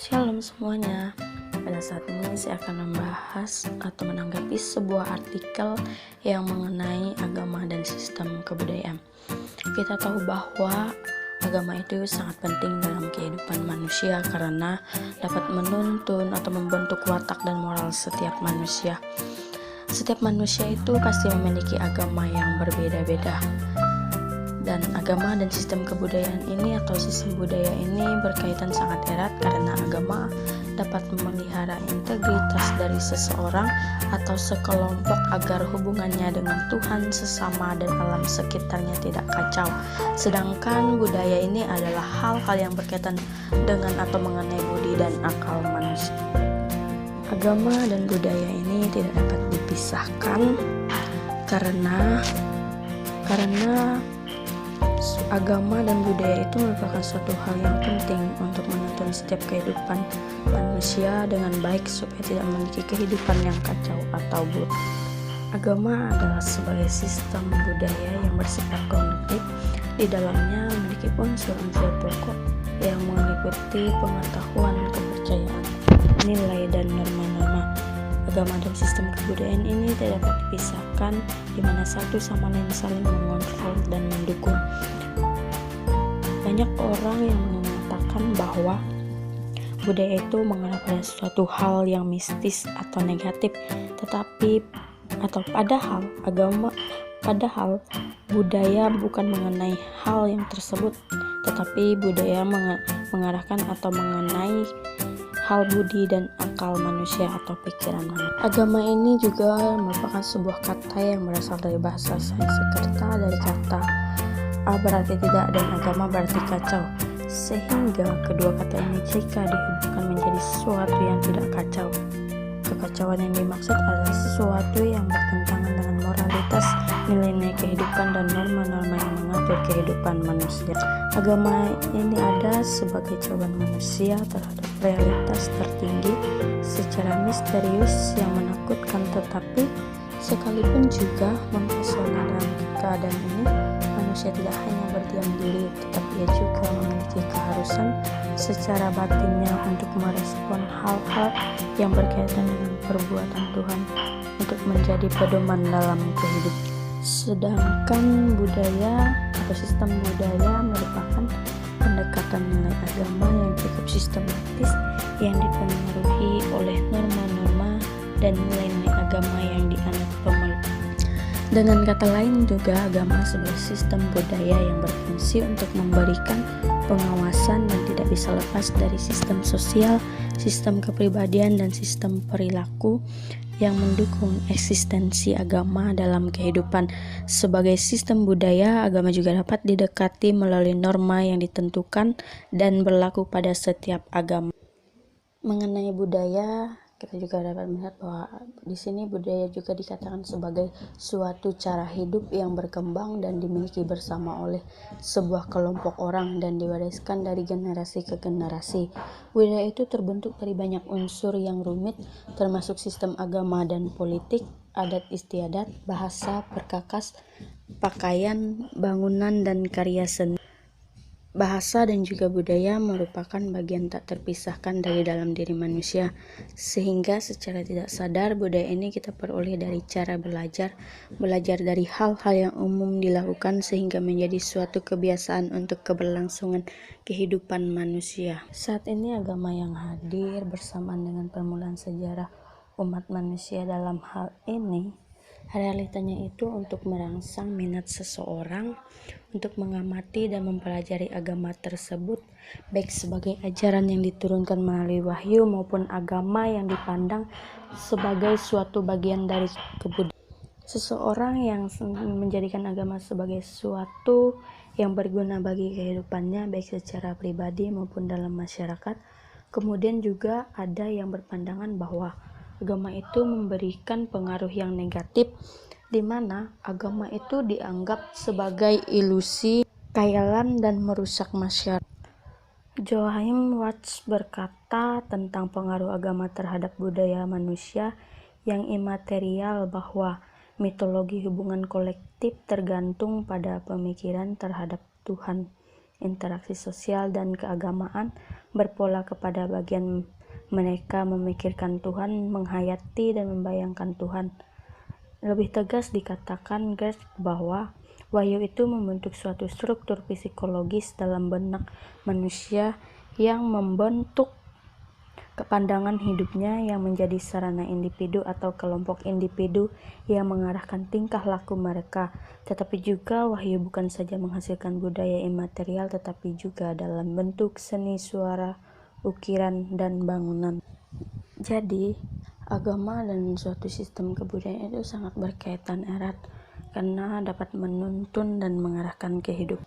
Shalom semuanya. Pada saat ini saya akan membahas atau menanggapi sebuah artikel yang mengenai agama dan sistem kebudayaan. Kita tahu bahwa agama itu sangat penting dalam kehidupan manusia karena dapat menuntun atau membentuk watak dan moral setiap manusia. Setiap manusia itu pasti memiliki agama yang berbeda-beda. Dan agama dan sistem kebudayaan ini atau sistem budaya ini berkaitan sangat erat karena agama dapat memelihara integritas dari seseorang atau sekelompok agar hubungannya dengan Tuhan, sesama, dan alam sekitarnya tidak kacau. Sedangkan budaya ini adalah hal-hal yang berkaitan dengan atau mengenai budi dan akal manusia. Agama dan budaya ini tidak dapat dipisahkan karena agama dan budaya itu merupakan suatu hal yang penting untuk menuntun setiap kehidupan manusia dengan baik supaya tidak memiliki kehidupan yang kacau atau buruk. Agama adalah sebagai sistem budaya yang bersifat kognitif. Di dalamnya memiliki unsur-unsur pokok yang meliputi pengetahuan, kepercayaan, nilai, dan norma-norma. Agama dan sistem kebudayaan ini tidak dapat dipisahkan, di mana satu sama lain saling mengontrol dan mendukung. Banyak orang yang mengatakan bahwa budaya itu mengarah pada suatu hal yang mistis atau negatif, padahal budaya bukan mengenai hal yang tersebut, tetapi budaya mengarahkan atau mengenai hal budi dan akal manusia atau pikiran manusia. Agama ini juga merupakan sebuah kata yang berasal dari bahasa Sanskerta dari kata A berarti tidak dan agama berarti kacau, sehingga kedua kata ini jika dihubungkan menjadi sesuatu yang tidak kacau. Kekacauan yang dimaksud adalah sesuatu yang bertentangan dengan moralitas, nilai-nilai kehidupan, dan norma-norma yang mengatur kehidupan manusia. Agama ini ada sebagai jawaban manusia terhadap realitas tertinggi secara misterius yang menakutkan, tetapi sekalipun juga mempesona. Dalam keadaan ini manusia tidak hanya berdiam diri, tetapi ia juga memiliki keharusan secara batinnya untuk merespon hal-hal yang berkaitan dengan perbuatan Tuhan untuk menjadi pedoman dalam kehidupan. Sedangkan budaya atau sistem budaya merupakan pendekatan nilai agama yang cukup sistematis yang dipengaruhi oleh norma-norma dan nilai-nilai agama yang dianut pemeluk. Dengan kata lain juga agama sebagai sistem budaya yang berfungsi untuk memberikan pengawasan dan tidak bisa lepas dari sistem sosial, sistem kepribadian, dan sistem perilaku yang mendukung eksistensi agama dalam kehidupan. Sebagai sistem budaya, agama juga dapat didekati melalui norma yang ditentukan dan berlaku pada setiap agama. Mengenai budaya, kita juga dapat melihat bahwa di sini budaya juga dikatakan sebagai suatu cara hidup yang berkembang dan dimiliki bersama oleh sebuah kelompok orang dan diwariskan dari generasi ke generasi. Budaya itu terbentuk dari banyak unsur yang rumit, termasuk sistem agama dan politik, adat istiadat, bahasa, perkakas, pakaian, bangunan, dan karya seni. Bahasa dan juga budaya merupakan bagian tak terpisahkan dari dalam diri manusia, sehingga secara tidak sadar budaya ini kita peroleh dari cara belajar dari hal-hal yang umum dilakukan sehingga menjadi suatu kebiasaan untuk keberlangsungan kehidupan manusia. Saat ini agama yang hadir bersamaan dengan permulaan sejarah umat manusia dalam hal ini, realitanya itu untuk merangsang minat seseorang untuk mengamati dan mempelajari agama tersebut, baik sebagai ajaran yang diturunkan melalui wahyu maupun agama yang dipandang sebagai suatu bagian dari kebudayaan. Seseorang yang menjadikan agama sebagai suatu yang berguna bagi kehidupannya, baik secara pribadi maupun dalam masyarakat. Kemudian juga ada yang berpandangan bahwa agama itu memberikan pengaruh yang negatif, di mana agama itu dianggap sebagai ilusi, khayalan, dan merusak masyarakat. Joachim Watts berkata tentang pengaruh agama terhadap budaya manusia yang imaterial bahwa mitologi hubungan kolektif tergantung pada pemikiran terhadap Tuhan interaksi sosial dan keagamaan berpola kepada bagian mereka memikirkan Tuhan, menghayati dan membayangkan Tuhan. Lebih tegas dikatakan Gertz bahwa wahyu itu membentuk suatu struktur psikologis dalam benak manusia yang membentuk kepandangan hidupnya yang menjadi sarana individu atau kelompok individu yang mengarahkan tingkah laku mereka. Tetapi juga wahyu bukan saja menghasilkan budaya imaterial tetapi juga dalam bentuk seni, suara, ukiran, dan bangunan. Jadi, agama dan suatu sistem kebudayaan itu sangat berkaitan erat karena dapat menuntun dan mengarahkan kehidupan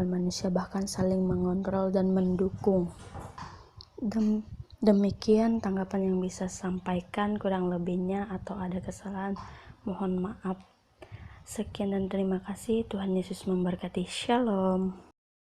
manusia, bahkan saling mengontrol dan mendukung. Demikian tanggapan yang bisa sampaikan, kurang lebihnya atau ada kesalahan mohon maaf. Sekian dan terima kasih. Tuhan Yesus memberkati. Shalom.